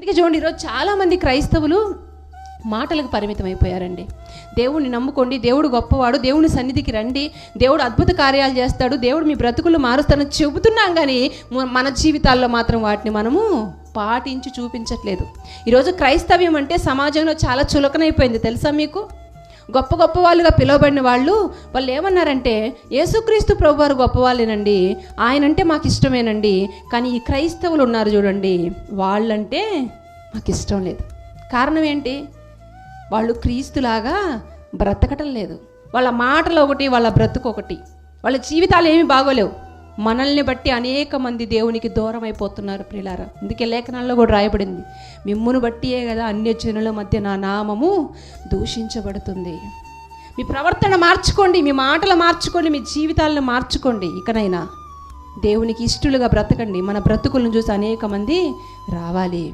అందుకే చూడండి, ఈరోజు చాలామంది క్రైస్తవులు మాటలకు పరిమితం అయిపోయారండి. దేవుడిని నమ్ముకోండి, దేవుడు గొప్పవాడు, దేవుని సన్నిధికి రండి, దేవుడు అద్భుత కార్యాలు చేస్తాడు, దేవుడు మీ బ్రతుకులు మారుస్తాడని చెబుతున్నాం, కానీ మన జీవితాల్లో మాత్రం వాటిని మనము పాటించి చూపించట్లేదు. ఈరోజు క్రైస్తవ్యం అంటే సమాజంలో చాలా చులకనైపోయింది తెలుసా మీకు? గొప్ప గొప్ప వాళ్ళుగా పిలువబడిన వాళ్ళు ఏమన్నారంటే, యేసుక్రీస్తు ప్రభువారు గొప్పవాళ్ళేనండి, ఆయనంటే మాకు ఇష్టమేనండి, కానీ ఈ క్రైస్తవులు ఉన్నారు చూడండి, వాళ్ళంటే మాకు ఇష్టం లేదు. కారణం ఏంటి? వాళ్ళు క్రీస్తులాగా బ్రతకటం లేదు. వాళ్ళ మాటలు ఒకటి, వాళ్ళ బ్రతుకు ఒకటి, వాళ్ళ జీవితాలు ఏమీ బాగోలేవు. మనల్ని బట్టి అనేక మంది దేవునికి దూరం అయిపోతున్నారు ప్రియులారా. అందుకే లేఖనాల్లో కూడా రాయబడింది, మిమ్మును బట్టియే కదా అన్యజనుల మధ్య నా నామము దూషించబడుతుంది. మీ ప్రవర్తన మార్చుకోండి, మీ మాటలు మార్చుకోండి, మీ జీవితాలను మార్చుకోండి. ఇకనైనా దేవునికి ఇష్టలుగా బ్రతకండి. మన బ్రతుకులను చూసి అనేక మంది రావాలి.